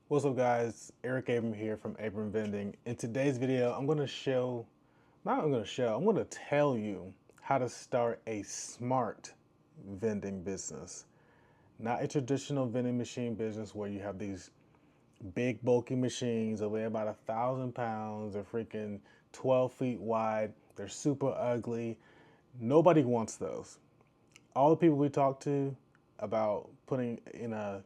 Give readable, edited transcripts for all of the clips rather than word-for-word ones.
What's up guys, Abrom here from Abrom Vending. In today's video, I'm going to I'm going to tell you how to start a smart vending business. Not a traditional vending machine business where you have these big bulky machines that weigh about 1,000 pounds. They're freaking 12 feet wide. They're super ugly. Nobody wants those. All the people we talk to about putting in a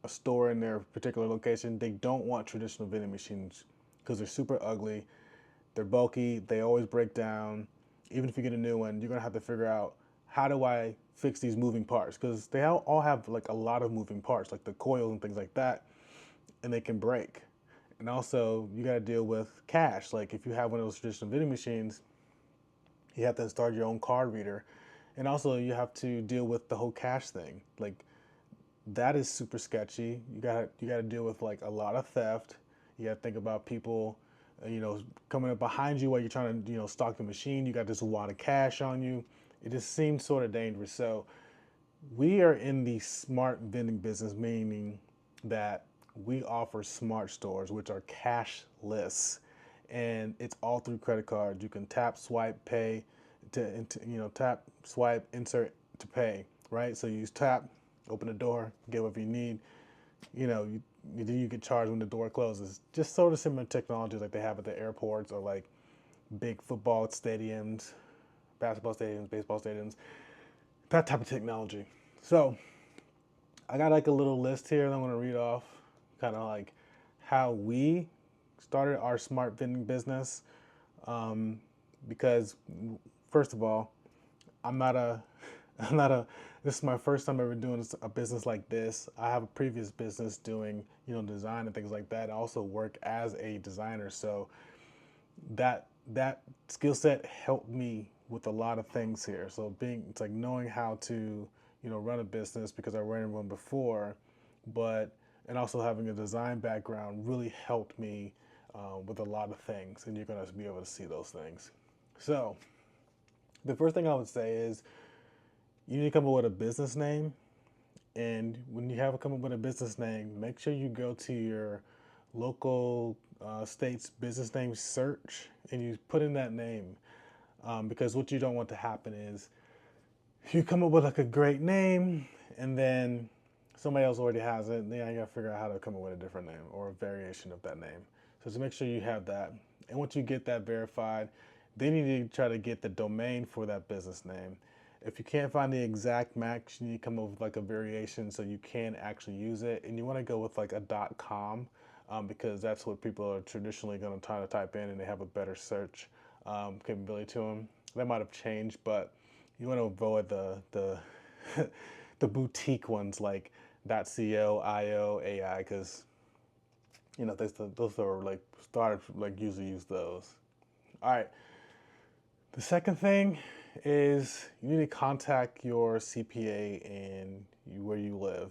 store in their particular location, they don't want traditional vending machines because they're super ugly, they're bulky, they always break down. Even if you get a new one, you're gonna have to figure out, how do I fix these moving parts, because they all have like a lot of moving parts, like the coils and things like that, and they can break. And also you got to deal with cash. Like if you have one of those traditional vending machines, you have to start your own card reader, and also you have to deal with the whole cash thing. Like that is super sketchy. You gotta deal with like a lot of theft. You gotta think about people, coming up behind you while you're trying to stock the machine. You got this wad of cash on you. It just seems sort of dangerous. So we are in the smart vending business, meaning that we offer smart stores, which are cashless, and it's all through credit cards. You can tap, swipe, pay, tap, swipe, insert to pay, right? So you use tap, open the door, get whatever you need. You get charged when the door closes. Just sort of similar technology like they have at the airports or like big football stadiums, basketball stadiums, baseball stadiums, that type of technology. So I got like a little list here that I'm going to read off, kind of like how we started our smart vending business. Um, because first of all, I'm not a, I'm not a. This is my first time ever doing a business like this. I have a previous business doing design and things like that. I also work as a designer, so that skill set helped me with a lot of things here. So it's like knowing how to run a business, because I ran one before, but and also having a design background really helped me with a lot of things, and you're gonna be able to see those things. So the first thing I would say is you need to come up with a business name. And when you have to come up with a business name, make sure you go to your local state's business name search and you put in that name. Because what you don't want to happen is you come up with like a great name and then somebody else already has it. Then you got to figure out how to come up with a different name or a variation of that name. So just make sure you have that. And once you get that verified, then you need to try to get the domain for that business name. If you can't find the exact match, you need to come up with like a variation so you can actually use it. And you want to go with like a .com, because that's what people are traditionally going to try to type in, and they have a better search capability to them. That might have changed, but you want to avoid the the boutique ones like .co, .io, AI, because those are like started like usually use those. All right. The second thing is you need to contact your CPA and where you live,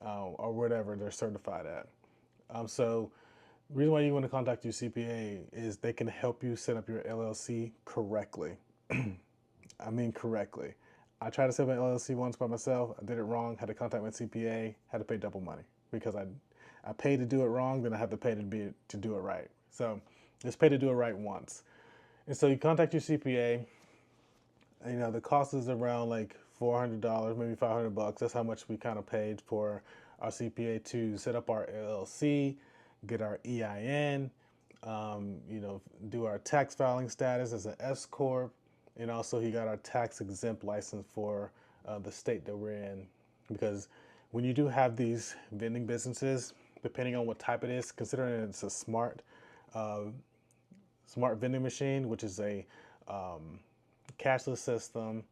or whatever they're certified at. So the reason why you want to contact your CPA is they can help you set up your LLC correctly. I mean correctly. I tried to set up an LLC once by myself. I did it wrong. Had to contact my CPA. Had to pay double money because I paid to do it wrong. Then I had to pay to do it right. So just pay to do it right once. And so you contact your CPA. The cost is around like $400, maybe $500. That's how much we kind of paid for our CPA to set up our LLC, get our EIN, do our tax filing status as an S corp, and also he got our tax exempt license for the state that we're in. Because when you do have these vending businesses, depending on what type it is, considering it's a uh, smart vending machine, which is a cashless system,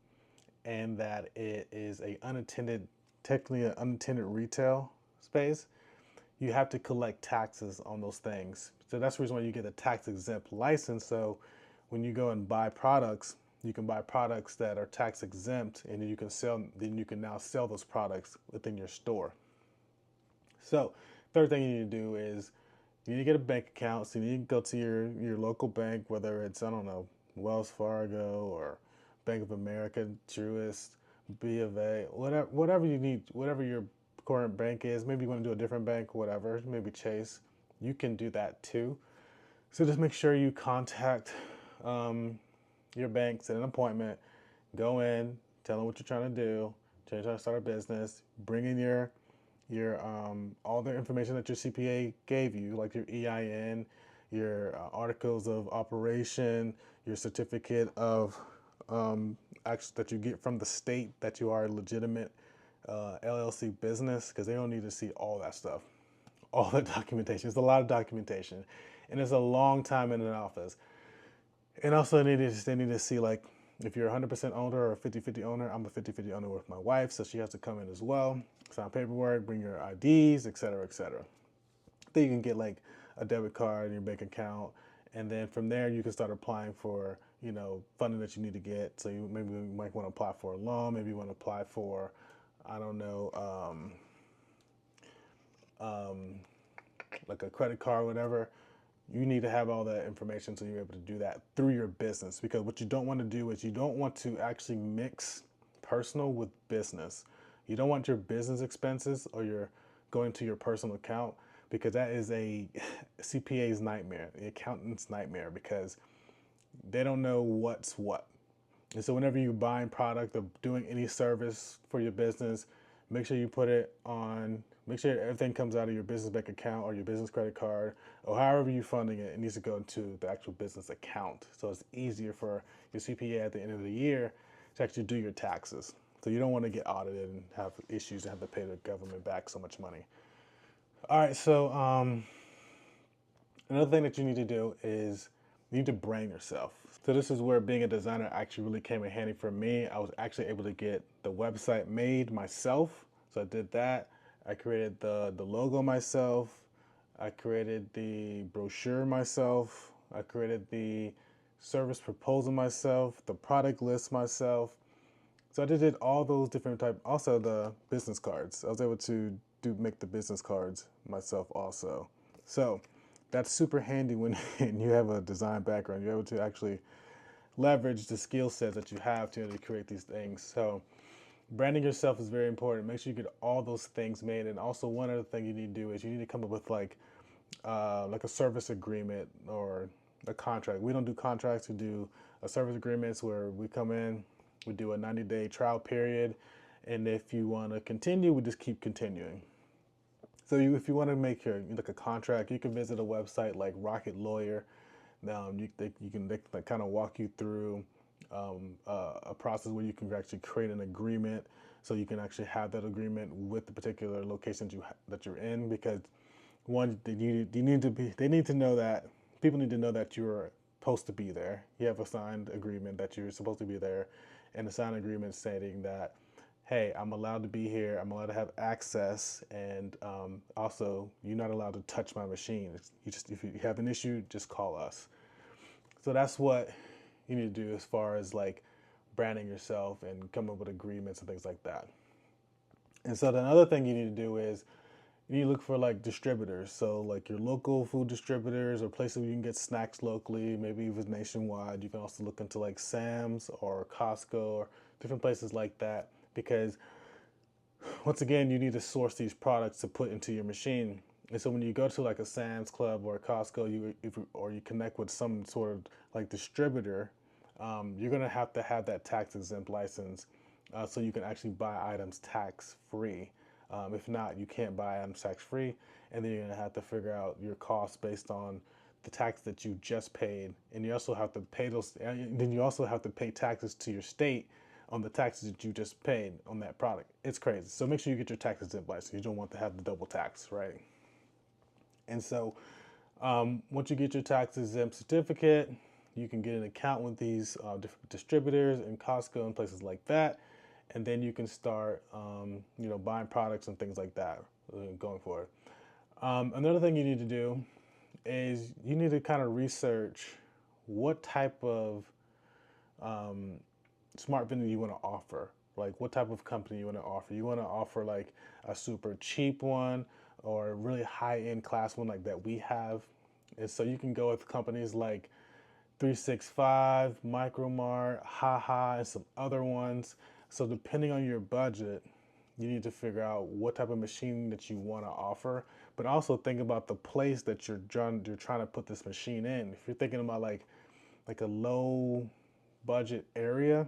and that it is technically an unattended retail space, you have to collect taxes on those things. So that's the reason why you get a tax exempt license. So when you go and buy products, you can buy products that are tax exempt, and then you can now sell those products within your store. So third thing you need to do is you need to get a bank account. So you need to go to your local bank, whether it's, I don't know, Wells Fargo or Bank of America, Truist, B of A, whatever you need, whatever you're current bank is. Maybe you want to do a different bank, whatever, maybe Chase. You can do that too. So just make sure you contact your bank, set an appointment, go in, tell them what you're trying to do, trying to start a business, bring in your all the information that your CPA gave you, like your EIN, your articles of operation, your certificate of actually that you get from the state that you are a legitimate LLC business, because they don't need to see all that stuff, all the documentation. It's a lot of documentation, and it's a long time in an office. And also they need to see, like, if you're a 100% owner or a 50-50 owner. I'm a 50-50 owner with my wife, so she has to come in as well, sign paperwork, bring your IDs, etc., etc. Then you can get like a debit card in your bank account, and then from there you can start applying for, you know, funding that you need to get. So you might want to apply for a loan, maybe you want to apply for, I don't know, like a credit card, whatever. You need to have all that information so you're able to do that through your business. Because what you don't want to do is you don't want to actually mix personal with business. You don't want your business expenses or your going to your personal account, because that is a CPA's nightmare, the accountant's nightmare, because they don't know what's what. And so whenever you're buying product or doing any service for your business, make sure you put it on, make sure everything comes out of your business bank account or your business credit card, or however you're funding it. It needs to go into the actual business account. So it's easier for your CPA at the end of the year to actually do your taxes. So you don't want to get audited and have issues and have to pay the government back so much money. All right, so another thing that you need to do is you need to brand yourself. So this is where being a designer actually really came in handy for me. I was actually able to get the website made myself. So I did that. I created the logo myself. I created the brochure myself. I created the service proposal myself, the product list myself. So I did all those different types. Also the business cards. I was able to make the business cards myself also. So that's super handy when you have a design background. You're able to actually leverage the skill sets that you have to create these things. So branding yourself is very important. Make sure you get all those things made. And also one other thing you need to do is you need to come up with like a service agreement or a contract. We don't do contracts. We do a service agreements where we come in, we do a 90-day trial period, and if you want to continue, we just keep continuing. So if you want to make like a contract, you can visit a website like Rocket Lawyer. They can kind of walk you through a process where you can actually create an agreement, so you can actually have that agreement with the particular locations that you're in. Because one, they need to know that people need to know that you're supposed to be there. You have a signed agreement that you're supposed to be there, and a signed agreement stating that, hey, I'm allowed to be here, I'm allowed to have access, and also you're not allowed to touch my machine. If you have an issue, just call us. So that's what you need to do as far as like branding yourself and come up with agreements and things like that. And so the other thing you need to do is you need to look for like distributors. So like your local food distributors or places where you can get snacks locally, maybe even nationwide. You can also look into like Sam's or Costco or different places like that, because once again, you need to source these products to put into your machine. And so when you go to like a Sam's Club or a Costco, you connect with some sort of like distributor, you're gonna have to have that tax exempt license, so you can actually buy items tax free. If not, you can't buy items tax free, and then you're gonna have to figure out your costs based on the tax that you just paid, and you also have to pay those. And then you also have to pay taxes to your state on the taxes that you just paid on that product. It's crazy. So make sure you get your tax exempt license. You don't want to have the double tax, right? And so once you get your tax exempt certificate, you can get an account with these different distributors in Costco and places like that, and then you can start, buying products and things like that going forward. Another thing you need to do is you need to kind of research what type of smart vending you want to offer. Like what type of company you want to offer. You want to offer like a super cheap one or a really high-end class one like that we have. And so you can go with companies like 365, Micromart, Haha, and some other ones. So depending on your budget, You need to figure out what type of machine that you want to offer, but also think about the place that you're trying to put this machine in. If you're thinking about like a low budget area,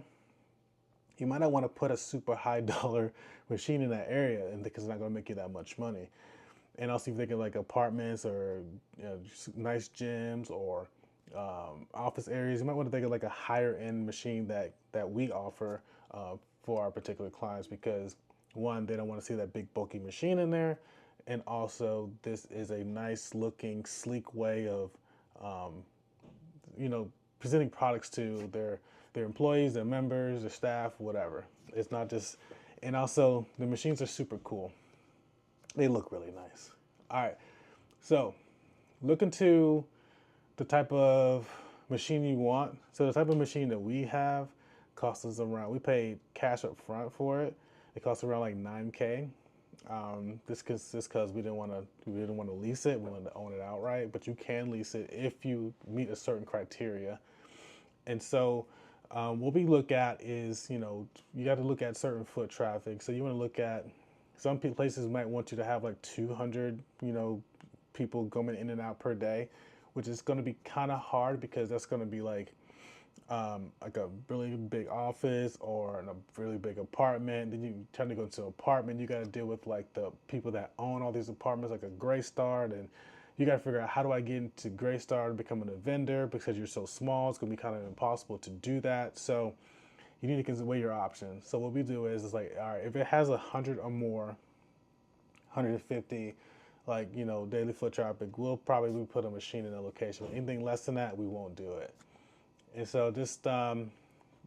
you might not want to put a super high dollar machine in that area, and because it's not going to make you that much money. And also, if you're thinking like apartments or nice gyms or office areas, you might want to think of like a higher end machine that we offer for our particular clients, because one, they don't want to see that big bulky machine in there, and also this is a nice looking, sleek way of um, you know, presenting products to their employees, their members, their staff, whatever. It's not just, and also the machines are super cool. They look really nice. All right, so look into the type of machine you want. So the type of machine that we have costs us around. We paid cash up front for it. It costs around like 9K. This because we didn't want to lease it. We wanted to own it outright. But you can lease it if you meet a certain criteria. And so what we look at is, you got to look at certain foot traffic. So you want to look at, some places might want you to have like 200, people going in and out per day, which is going to be kind of hard because that's going to be like a really big office or in a really big apartment. Then you turn to go to an apartment, you got to deal with like the people that own all these apartments, like a Gray Star, and you got to figure out, how do I get into Gray Star and becoming a vendor? Because you're so small, it's going to be kind of impossible to do that. So you need to weigh your options. So what we do is, it's like, all right, if it has 100 or more, 150, like, daily foot traffic, we'll probably put a machine in a location. Anything less than that, we won't do it. And so just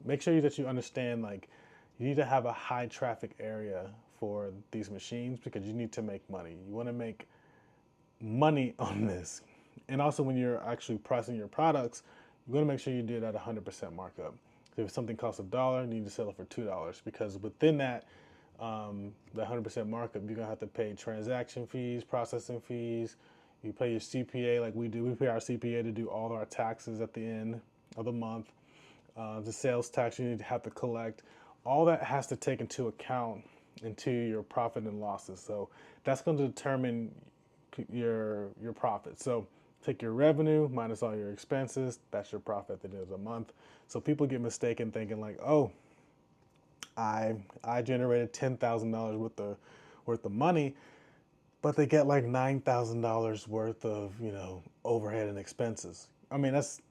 make sure that you understand, like, you need to have a high traffic area for these machines, because you need to make money. You want to make money on this. And also, when you're actually pricing your products, you want to make sure you do it at 100% markup. If something costs $1, you need to sell it for $2, because within that, the 100% markup, you're gonna have to pay transaction fees, processing fees. You pay your CPA, like we do. We pay our CPA to do all our taxes at the end of the month. The sales tax you need to have to collect. All that has to take into account into your profit and losses. So that's going to determine your profit. So take your revenue minus all your expenses. That's your profit at the end of the month. So people get mistaken thinking like, oh, I generated $10,000 worth of money, but they get like $9,000 worth of overhead and expenses. I mean, that's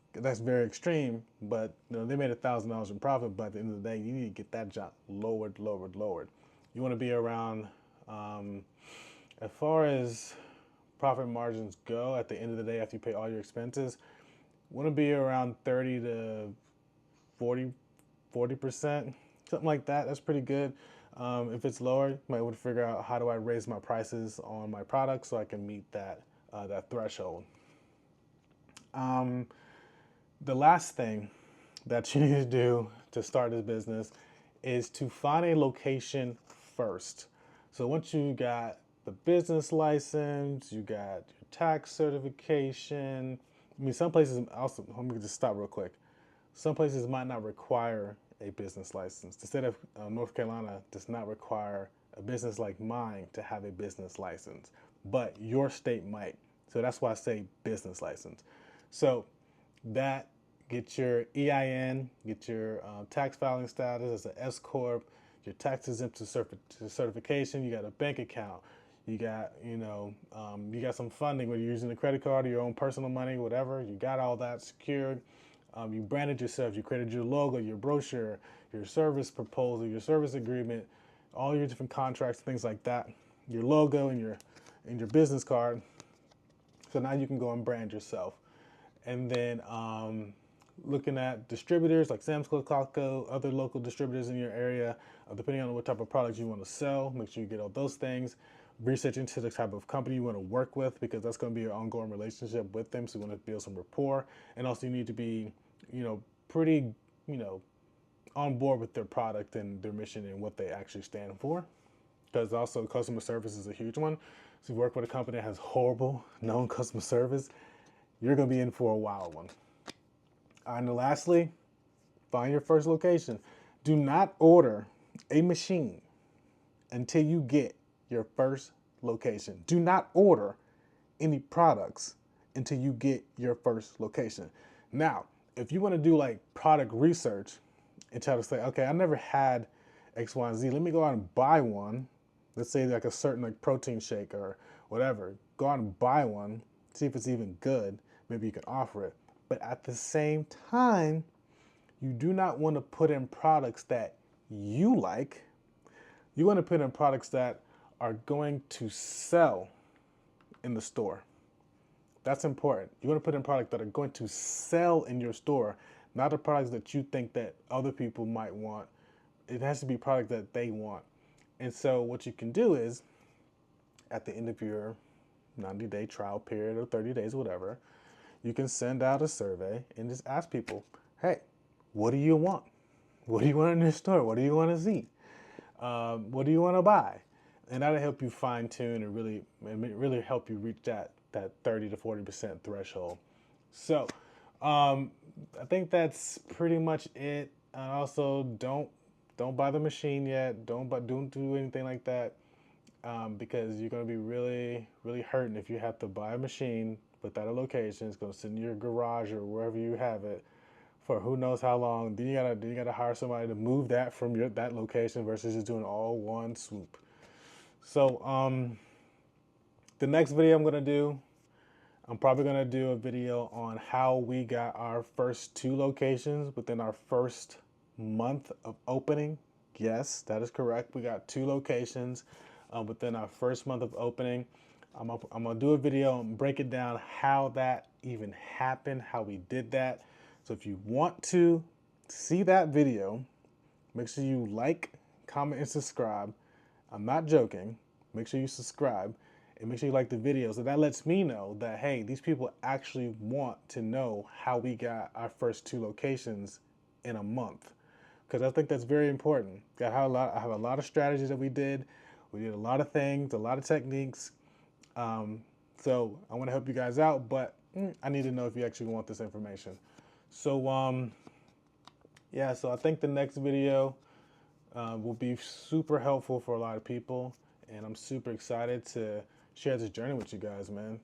very extreme, but they made $1,000 in profit. But at the end of the day, you need to get that job lowered. You want to be around, as far as profit margins go, at the end of the day, after you pay all your expenses, you want to be around 30 to 40%, something like that. That's pretty good. If it's lower, you might want to figure out, how do I raise my prices on my products so I can meet that threshold. The last thing that you need to do to start this business is to find a location first. So once you got the business license, you got your tax certification. I mean, some places also, let me just stop real quick. Some places might not require a business license. The state of North Carolina does not require a business like mine to have a business license, but your state might. So that's why I say business license. So that, get your EIN, get your tax filing status as an S corp, your tax exempt to certification. You got a bank account. You got you got some funding, whether you're using a credit card or your own personal money, whatever. You got all that secured. You branded yourself. You created your logo, your brochure, your service proposal, your service agreement, all your different contracts, things like that. Your logo and your business card. So now you can go and brand yourself. And then looking at distributors like Sam's Club, Costco, other local distributors in your area, depending on what type of products you want to sell. Make sure you get all those things. Research into the type of company you want to work with, because that's going to be your ongoing relationship with them. So you want to build some rapport, and also you need to be, pretty, on board with their product and their mission and what they actually stand for. Because also customer service is a huge one. So if you work with a company that has horrible known customer service, you're going to be in for a wild one. And lastly, find your first location. Do not order a machine until you get your first location. Do not order any products until you get your first location. Now, if you want to do like product research and try to say, okay, I never had X, Y, and Z, let me go out and buy one. Let's say like a certain like protein shake or whatever. Go out and buy one, see if it's even good. Maybe you can offer it. But at the same time, you do not want to put in products that you like. You want to put in products that are going to sell in the store. That's important. You want to put in products that are going to sell in your store, not the products that you think that other people might want. It has to be product that they want. And so what you can do is, at the end of your 90-day trial period or 30 days, whatever, you can send out a survey and just ask people, hey, what do you want? What do you want in your store? What do you want to see? What do you want to buy? And that'll help you fine tune and really help you reach that 30 to 40% threshold. So I think that's pretty much it. Also, don't buy the machine yet. Don't do anything like that, because you're going to be really hurting if you have to buy a machine without a location. It's going to sit in your garage or wherever you have it for who knows how long. Then you gotta hire somebody to move that from that location versus just doing all one swoop. So the next video I'm gonna do, I'm probably gonna do a video on how we got our first 2 locations within our first month of opening. Yes, that is correct. We got 2 locations within our first month of opening. I'm gonna do a video and break it down how that even happened, how we did that. So if you want to see that video, make sure you like, comment, and subscribe. I'm not joking. Make sure you subscribe and make sure you like the video. So that lets me know that, hey, these people actually want to know how we got our first 2 locations in a month. Because I think that's very important. I have a lot of strategies that we did. We did a lot of things, a lot of techniques. So I want to help you guys out, but I need to know if you actually want this information. So yeah, so I think the next video will be super helpful for a lot of people, and I'm super excited to share this journey with you guys, man.